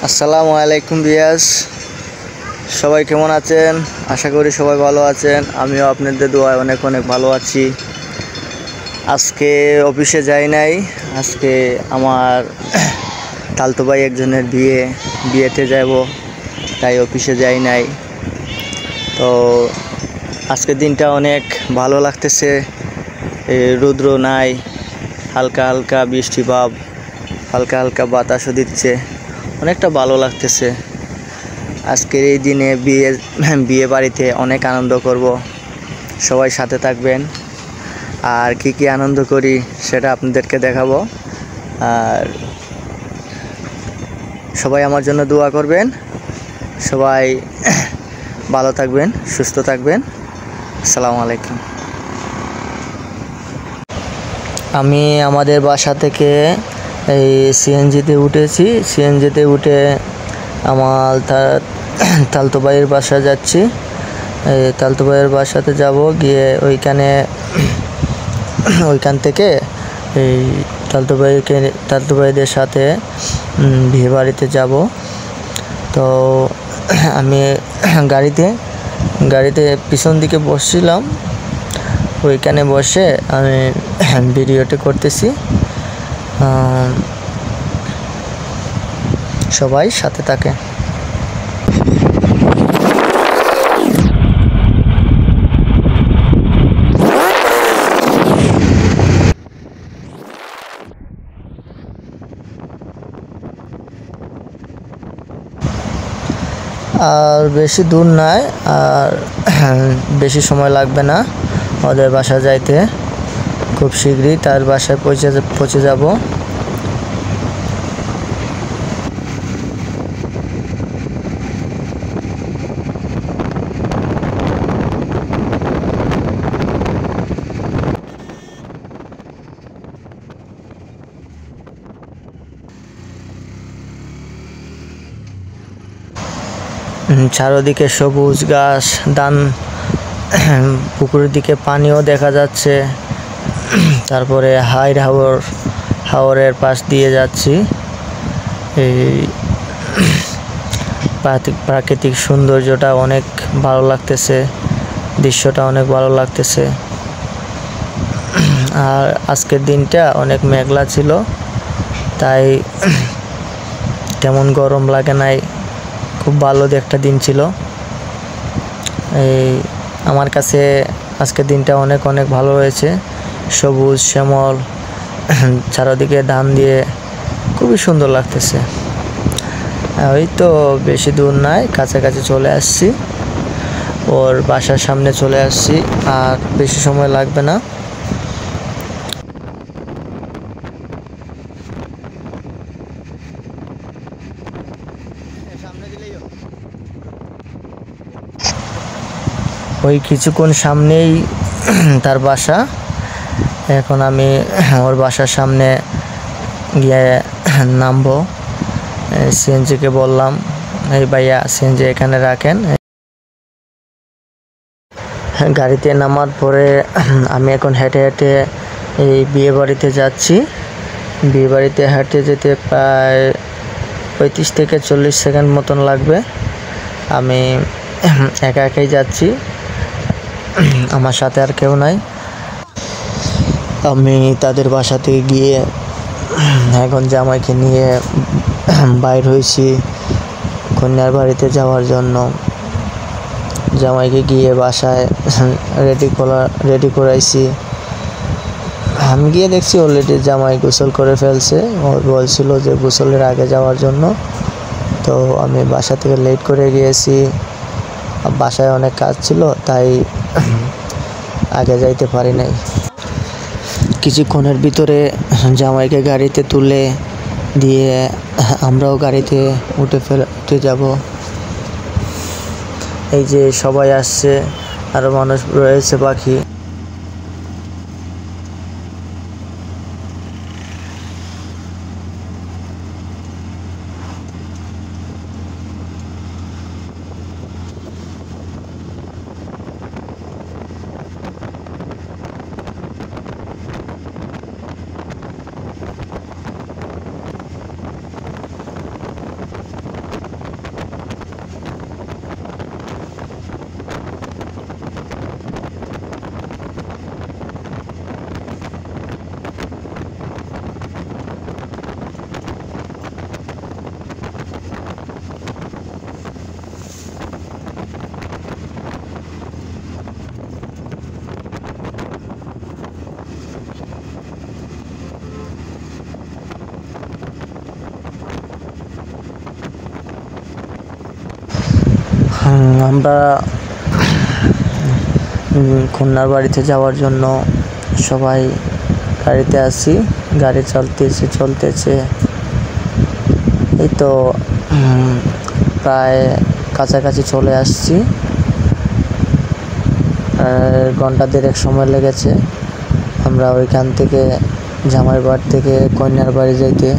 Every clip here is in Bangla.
আসসালামু আলাইকুম বিয়াস, সবাই কেমন আছেন? আশা করি সবাই ভালো আছেন। আমিও আপনাদের দোয়ায় অনেক অনেক ভালো আছি। আজকে অফিসে যাই নাই। আজকে আমার তালতো ভাই একজনের বিয়েতে যাব, তাই অফিসে যাই নাই। তো আজকের দিনটা অনেক ভালো লাগতেছে। রৌদ্র নাই, হালকা হালকা বৃষ্টি ভাব, হালকা হালকা বাতাসও দিচ্ছে, অনেকটা ভালো লাগতেছে। আজকের এই দিনে বিয়ে বাড়িতে অনেক আনন্দ করব। সবাই সাথে থাকবেন, আর কি আনন্দ করি সেটা আপনাদেরকে দেখাবো। আর সবাই আমার জন্য দোয়া করবেন। সবাই ভালো থাকবেন, সুস্থ থাকবেন। আসসালামু আলাইকুম। আমি আমাদের বাসা থেকে এই সিএনজিতে উঠেছি। সিএনজিতে উঠে আমার তালতো ভাইয়ের বাসা যাচ্ছি। তালতো ভাইয়ের বাসাতে যাব, গিয়ে ওইখান থেকে এই তালতো ভাইদের সাথে বিয়ে বাড়িতে যাব। তো আমি গাড়িতে পিছন দিকে বসছিলাম, ওইখানে বসে আমি ভিডিওটি করতেছি। সবাই সাথে থাকে। আর বেশি দূর নয়, আর বেশি সময় লাগবে না ওদের বাসা যাইতে। খুব শীঘ্রই তার বাসায় পৌঁছে যাব। চারদিকে সবুজ ঘাস, পুকুরের দিকে পানিও দেখা যাচ্ছে। তারপরে হাওরের পাশ দিয়ে যাচ্ছি। এই প্রাকৃতিক সৌন্দর্যটা অনেক ভালো লাগতেছে, দৃশ্যটা অনেক ভালো লাগতেছে। আর আজকের দিনটা অনেক মেঘলা ছিল, তাই তেমন গরম লাগে নাই। খুব ভালো একটা দিন ছিল। আমার কাছে আজকের দিনটা অনেক অনেক ভালো হয়েছে। সবুজ শ্যামল, চারদিকে ধান দিয়ে খুবই সুন্দর লাগতেছে। ওই তো বেশি দূর নাই, কাছাকাছি চলে আসছি, ওর বাসার সামনে চলে আসছি। আর বেশি সময় লাগবে না। ওই কিছুক্ষণ সামনেই তার বাসা। এখন আমি ওর বাসার সামনে গিয়ে নামবো। সিএনজিকে বললাম, এই ভাইয়া সিএনজি এখানে রাখেন। গাড়িতে নামার পরে আমি এখন হেঁটে হেঁটে এই বিয়ে বাড়িতে যাচ্ছি। বিয়ে বাড়িতে হেঁটে যেতে প্রায় 35 থেকে 40 সেকেন্ড মতন লাগবে। আমি একা একাই যাচ্ছি, আমার সাথে আর কেউ নাই। আমি তাদের বাসাতে গিয়ে এখন জামাইকে নিয়ে বাইর হয়েছি কন্যার বাড়িতে যাওয়ার জন্য। জামাইকে গিয়ে বাসায় রেডি করাইছি। আমি গিয়ে দেখছি অলরেডি জামাই গোসল করে ফেলছে। ও বলছিল যে গোসলের আগে যাওয়ার জন্য, তো আমি বাসা থেকে লেট করে গিয়েছি। বাসায় অনেক কাজ ছিল, তাই আগে যাইতে পারি নাই। কিছুক্ষণের ভিতরে জামাইকে গাড়িতে তুলে দিয়ে আমরাও গাড়িতে উঠে যাব। এই যে সবাই আসছে, আরো মানুষ রয়েছে বাকি। আমরা খুলনার বাড়িতে যাওয়ার জন্য সবাই গাড়িতে আছি। গাড়ি চলতেছে এই তো প্রায় কাছাকাছি চলে আসছি। ঘন্টা দেড়েক সময় লেগেছে আমরা ওইখান থেকে জামাই বাড়ি থেকে কন্যার বাড়ি যাইতে।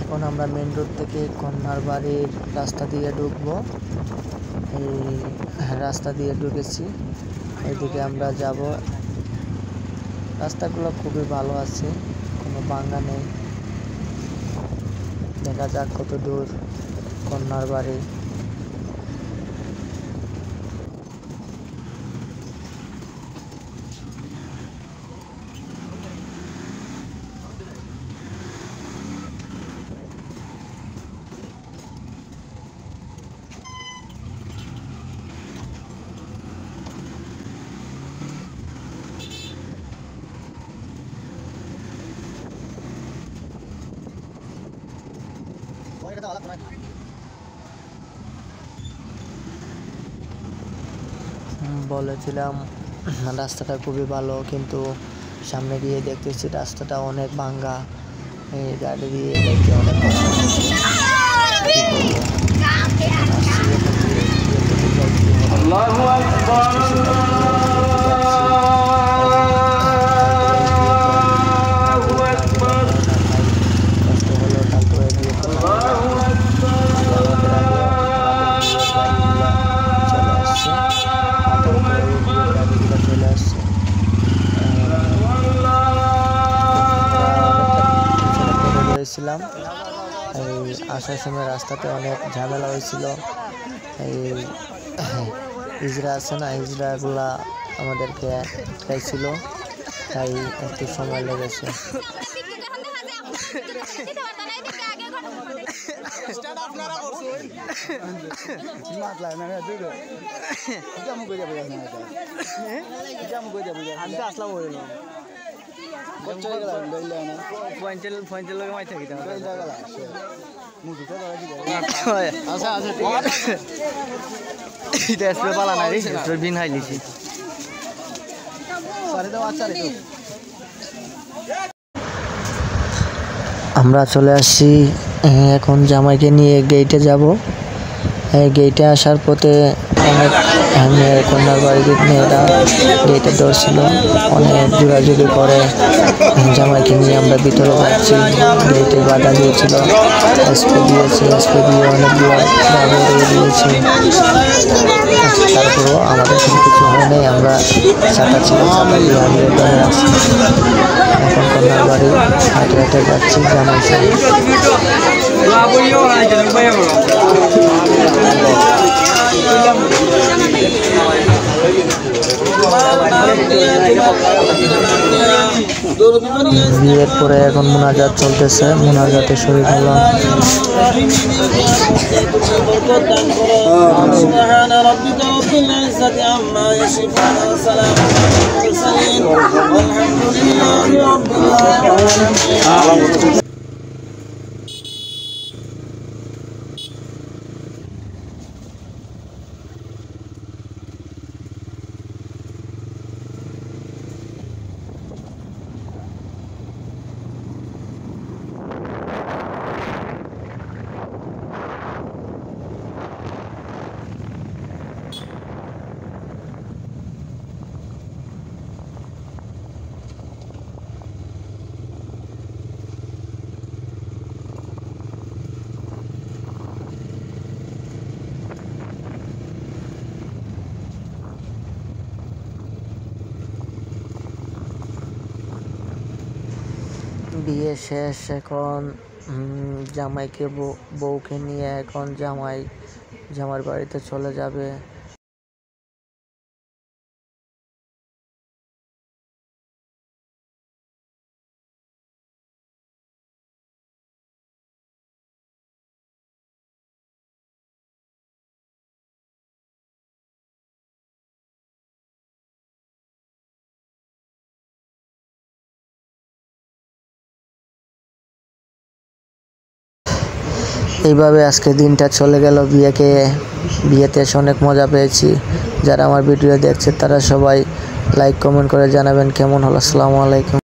এখন আমরা মেন রোড থেকে কন্যার বাড়ির রাস্তা দিয়ে ঢুকবো। এই রাস্তা দিয়ে ঢুকেছি, এইদিকে আমরা যাব। রাস্তাগুলো খুবই ভালো আছে, কোনো ভাঙা নেই। দেখা যাক কত দূর কন্যার বাড়ি। বলেছিলাম রাস্তাটা খুবই ভালো, কিন্তু সামনে গিয়ে দেখতেছি রাস্তাটা অনেক ভাঙ্গা। এই গাড়ি দিয়ে দেখতে অনেক কষ্ট হচ্ছে। ছিলাম এই আসার সময় রাস্তাতে অনেক ঝামেলা হয়েছিল। এই হিজড়া আছে না, হিজড়াগুলা আমাদেরকে আটকাইছিল, তাই একটু সময় লেগেছে। আমরা চলে আসছি এখন জামাইকে নিয়ে গেটে যাব। গেটে আসার পথে অনেক কন্যার বাড়ির মেয়েরা গেটে ধরছিল, অনেক জোরাজুরি করে জামাইকে নিয়ে আমরা ভিতরে যাচ্ছি। গেটে বাধা দিয়েছিল, স্প্রে দিয়েছে, স্প্রে দিয়ে অনেকগুলো দিয়েছে। তারপরেও আমাদের কিছু হয় নাই, আমরা চাকা ছিল চাকা দিয়ে আগিয়ে ধরে আসছি। এখন কন্যার বাড়ি হাঁটে হাঁটে যাচ্ছি জামাই সাথে। বিয়ের পরে এখন মুনাজাত চলতেছে, মুনাজাতে শরীক হলাম। বিয়ে শেষ, এখন জামাইকে বউকে নিয়ে এখন জামার বাড়িতে চলে যাবে। এইভাবে আজকে দিনটা চলে গেল বিয়েতে এসে অনেক মজা পেয়েছি। যারা আমার ভিডিও দেখছে তারা সবাই লাইক কমেন্ট করে জানাবেন কেমন হলো। আসসালামু আলাইকুম।